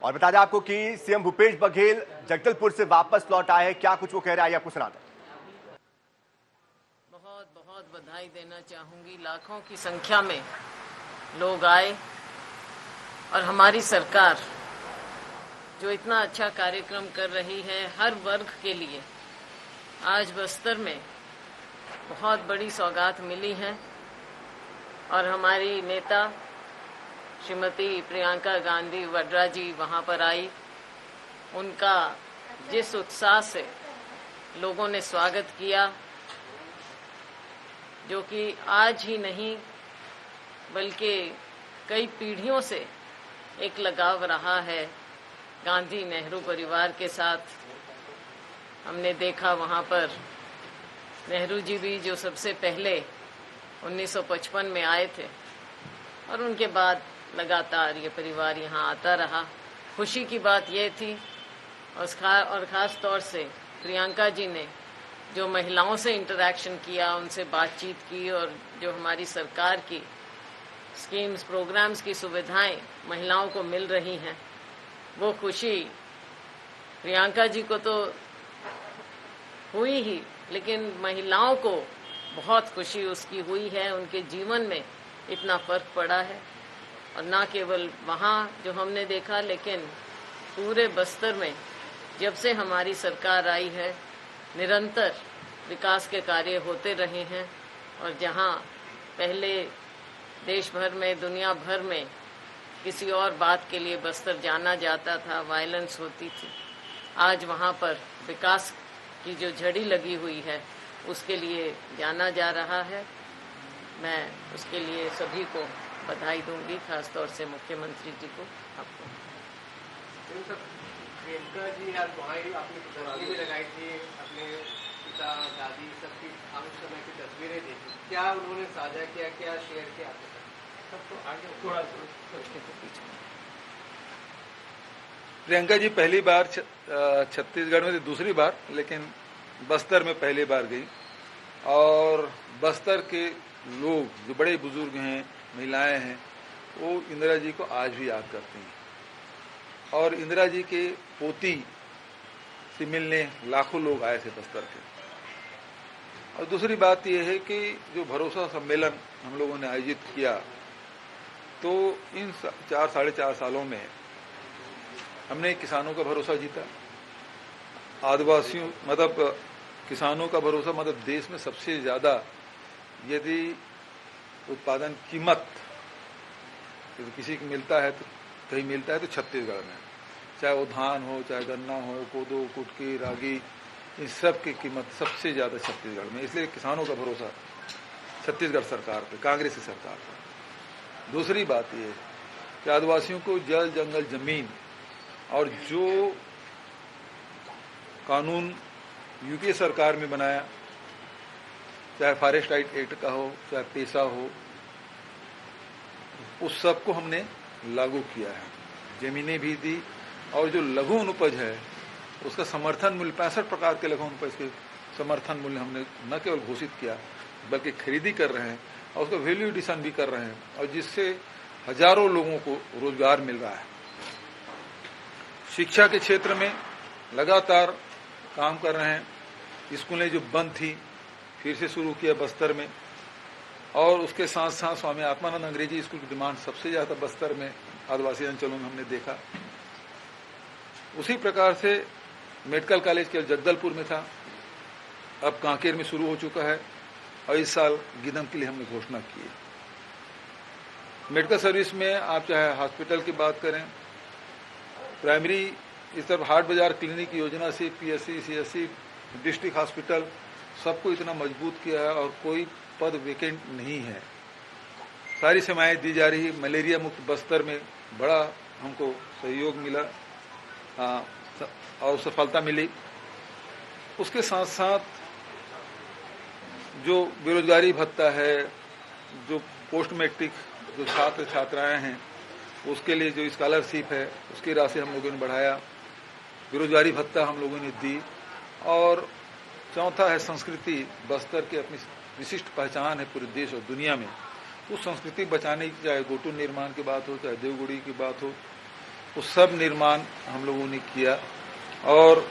और बता दें आपको कि सीएम भूपेश बघेल जगदलपुर से वापस लौट आए हैं। क्या कुछ वो कह रहे हैं, आइए आपको सुनाते हैं। बहुत बहुत बधाई देना चाहूंगी। लाखों की संख्या में लोग आए और हमारी सरकार जो इतना अच्छा कार्यक्रम कर रही है हर वर्ग के लिए, आज बस्तर में बहुत बड़ी सौगात मिली है। और हमारी नेता श्रीमती प्रियंका गांधी वड्रा जी वहां पर आई। उनका जिस उत्साह से लोगों ने स्वागत किया, जो कि आज ही नहीं बल्कि कई पीढ़ियों से एक लगाव रहा है गांधी नेहरू परिवार के साथ। हमने देखा वहां पर नेहरू जी भी जो सबसे पहले 1955 में आए थे और उनके बाद लगातार ये परिवार यहाँ आता रहा। खुशी की बात ये थी और ख़ास तौर से प्रियंका जी ने जो महिलाओं से इंटरेक्शन किया, उनसे बातचीत की और जो हमारी सरकार की स्कीम्स प्रोग्राम्स की सुविधाएं महिलाओं को मिल रही हैं, वो खुशी प्रियंका जी को तो हुई ही, लेकिन महिलाओं को बहुत खुशी उसकी हुई है। उनके जीवन में इतना फर्क पड़ा है और ना केवल वहाँ जो हमने देखा, लेकिन पूरे बस्तर में जब से हमारी सरकार आई है निरंतर विकास के कार्य होते रहे हैं। और जहाँ पहले देश भर में, दुनिया भर में किसी और बात के लिए बस्तर जाना जाता था, वायलेंस होती थी, आज वहाँ पर विकास की जो झड़ी लगी हुई है उसके लिए जाना जा रहा है। मैं उसके लिए सभी को बधाई दूंगी, खास तौर से मुख्यमंत्री जी को। आपको प्रियंका जी आज वहाँ आपने तस्वीरें भी लगाई थी, अपने पिता दादी सबकी उस समय की तस्वीरें देखी, क्या उन्होंने साझा किया, क्या शेयर किया आपके साथ? सबको आगे थोड़ा पीछे। प्रियंका जी पहली बार छत्तीसगढ़ में थी, दूसरी बार, लेकिन बस्तर में पहली बार गई। और बस्तर के लोग जो बड़े बुजुर्ग हैं, महिलाएं हैं, वो इंदिरा जी को आज भी याद करती हैं। और इंदिरा जी के पोती से मिलने लाखों लोग आए थे बस्तर के। और दूसरी बात यह है कि जो भरोसा सम्मेलन हम लोगों ने आयोजित किया, तो इन 4-4.5 सालों में हमने किसानों का भरोसा जीता, आदिवासियों मतलब किसानों का भरोसा, मतलब देश में सबसे ज्यादा यदि उत्पादन कीमत यदि किसी को मिलता है तो कहीं मिलता है तो छत्तीसगढ़ में, चाहे वो धान हो, चाहे गन्ना हो, कोदो, कुटकी, रागी, इन सब की कीमत सबसे ज्यादा छत्तीसगढ़ में। इसलिए किसानों का भरोसा छत्तीसगढ़ सरकार पे, कांग्रेस की सरकार पे। दूसरी बात ये कि आदिवासियों को जल, जंगल, जमीन और जो कानून यूपीए सरकार में बनाया, चाहे फॉरेस्ट राइट एक्ट का हो, चाहे पेशा हो, उस सब को हमने लागू किया है। जमीनें भी दी और जो लघु अनुपज है उसका समर्थन मूल्य 65 प्रकार के लघु अनुपज के समर्थन मूल्य हमने न केवल घोषित किया बल्कि खरीदी कर रहे हैं और उसका वैल्यू एडिशन भी कर रहे हैं, और जिससे हजारों लोगों को रोजगार मिल रहा है। शिक्षा के क्षेत्र में लगातार काम कर रहे हैं। स्कूलें जो बंद थी फिर से शुरू किया बस्तर में, और उसके साथ साथ स्वामी आत्मानंद अंग्रेजी स्कूल की डिमांड सबसे ज्यादा बस्तर में आदिवासी अंचलों में हमने देखा। उसी प्रकार से मेडिकल कॉलेज के जगदलपुर में था, अब कांकेर में शुरू हो चुका है और इस साल गिदम के लिए हमने घोषणा की है। मेडिकल सर्विस में आप चाहे हॉस्पिटल की बात करें, प्राइमरी इस तरफ हाट बाजार क्लिनिक योजना से पीएससी, सीएससी, डिस्ट्रिक्ट हॉस्पिटल सबको इतना मजबूत किया है और कोई पद वेकेंट नहीं है। सारी सेवाएं दी जा रही है। मलेरिया मुक्त बस्तर में बड़ा हमको सहयोग मिला और सफलता मिली। उसके साथ साथ जो बेरोजगारी भत्ता है, जो पोस्ट मैट्रिक जो छात्र छात्राएं हैं उसके लिए जो स्कॉलरशिप है उसकी राशि हम लोगों ने बढ़ाया, बेरोजगारी भत्ता हम लोगों ने दी। और चौथा है संस्कृति। बस्तर की अपनी विशिष्ट पहचान है पूरे देश और दुनिया में। उस संस्कृति बचाने की, चाहे गोटू निर्माण की बात हो, चाहे देवगुड़ी की बात हो, वो सब निर्माण हम लोगों ने किया। और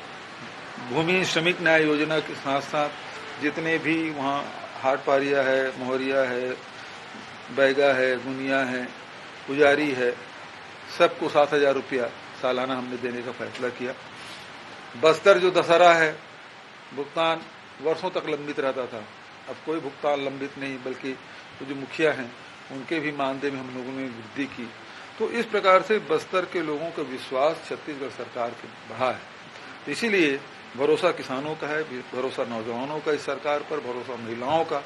भूमि श्रमिक न्याय योजना के साथ साथ जितने भी वहाँ हाटपारिया है, मोहरिया है, बैगा है, गुनिया है, पुजारी है, सबको 7,000 रुपया सालाना हमने देने का फैसला किया। बस्तर जो दशहरा है, भुगतान वर्षों तक लंबित रहता था, अब कोई भुगतान लंबित नहीं, बल्कि जो मुखिया हैं उनके भी मानदेय में हम लोगों ने वृद्धि की। तो इस प्रकार से बस्तर के लोगों का विश्वास छत्तीसगढ़ सरकार पे बढ़ा है। तो इसीलिए भरोसा किसानों का है, भरोसा नौजवानों का इस सरकार पर, भरोसा महिलाओं का,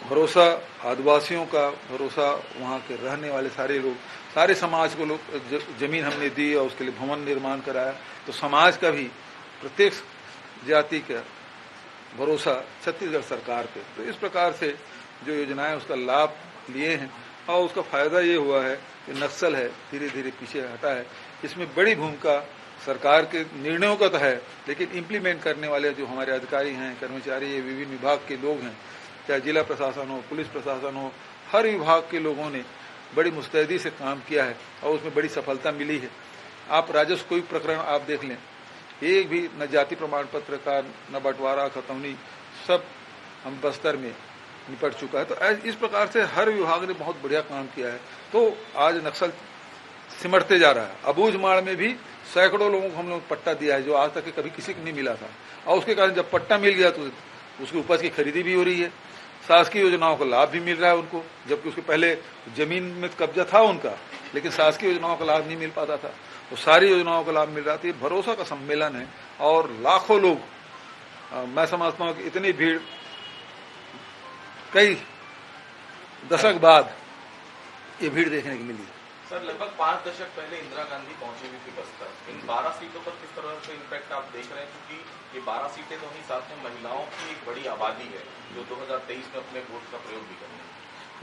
भरोसा आदिवासियों का, भरोसा वहाँ के रहने वाले सारे लोग, सारे समाज को लोग जमीन हमने दी और उसके लिए भवन निर्माण कराया। तो समाज का भी, प्रत्येक जाति का भरोसा छत्तीसगढ़ सरकार पे। तो इस प्रकार से जो योजनाएं उसका लाभ लिए हैं और उसका फायदा ये हुआ है कि नक्सल है धीरे धीरे पीछे हटा है। इसमें बड़ी भूमिका सरकार के निर्णयों का तो है, लेकिन इम्प्लीमेंट करने वाले जो हमारे अधिकारी हैं, कर्मचारी, विभिन्न विभाग के लोग हैं, चाहे जिला प्रशासन हो, पुलिस प्रशासन हो, हर विभाग के लोगों ने बड़ी मुस्तैदी से काम किया है और उसमें बड़ी सफलता मिली है। आप राजस्व कोई प्रकरण आप देख लें, एक भी न जाति प्रमाण पत्र का, न बंटवारा, खतौनी, सब हम बस्तर में निपट चुका है। तो इस प्रकार से हर विभाग ने बहुत बढ़िया काम किया है। तो आज नक्सल सिमटते जा रहा है। अबूझमाड़ में भी सैकड़ों लोगों को हम लोग पट्टा दिया है, जो आज तक कभी किसी को नहीं मिला था, और उसके कारण जब पट्टा मिल गया तो उसकी उपज की खरीदी भी हो रही है, शासकीय योजनाओं का लाभ भी मिल रहा है उनको, जबकि उसके पहले जमीन में कब्जा था उनका, लेकिन शासकीय योजनाओं का लाभ नहीं मिल पाता था। तो सारी योजनाओं का लाभ मिल रहा था। ये भरोसा का सम्मेलन है और लाखों लोग, मैं समझता हूँ कि इतनी भीड़ कई दशक बाद ये भीड़ देखने की मिली। सर, लगभग 5 दशक पहले इंदिरा गांधी पहुंची हुई थी बस्तर। इन 12 सीटों पर किस तरह से इम्पैक्ट आप देख रहे हैं, क्योंकि ये 12 सीटें तो ही साथ में महिलाओं की एक बड़ी आबादी है जो 2023 में अपने वोट का प्रयोग भी करेंगे।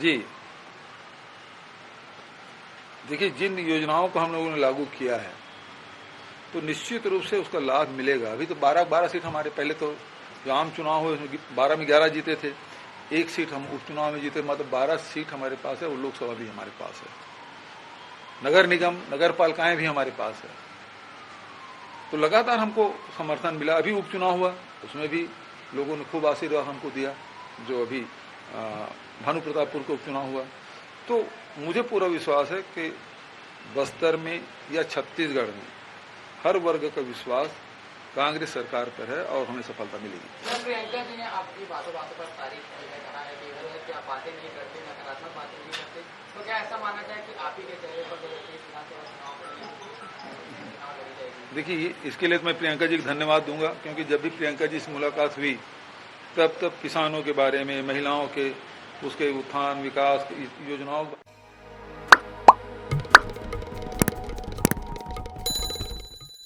जी देखिए, जिन योजनाओं को हम लोगों ने लागू किया है तो निश्चित रूप से उसका लाभ मिलेगा। अभी तो 12 सीट हमारे, पहले तो जो आम चुनाव हुए उसमें 12 में 11 जीते थे, 1 सीट हम उपचुनाव में जीते, मतलब 12 सीट हमारे पास है। और लोकसभा भी हमारे पास है, नगर निगम, नगर पालिकाएं भी हमारे पास है। तो लगातार हमको समर्थन मिला। अभी उपचुनाव हुआ, उसमें भी लोगों ने खूब आशीर्वाद हमको दिया। जो अभी भानु प्रतापपुर का उपचुनाव हुआ, तो मुझे पूरा विश्वास है कि बस्तर में या छत्तीसगढ़ में हर वर्ग का विश्वास कांग्रेस सरकार पर है और हमें सफलता मिलेगी। प्रियंका जी ने आपकी बातों पर तारीफ की है, कहा है कि आप बातें नहीं करते, नकारात्मक बातें नहीं करते, तो क्या ऐसा माना जाए कि आप ही के चेहरे पर देखिए, इसके लिए तो मैं प्रियंका जी को धन्यवाद दूंगा, क्योंकि जब भी प्रियंका जी से मुलाकात हुई तब किसानों के बारे में, महिलाओं के, उसके उत्थान विकास योजनाओं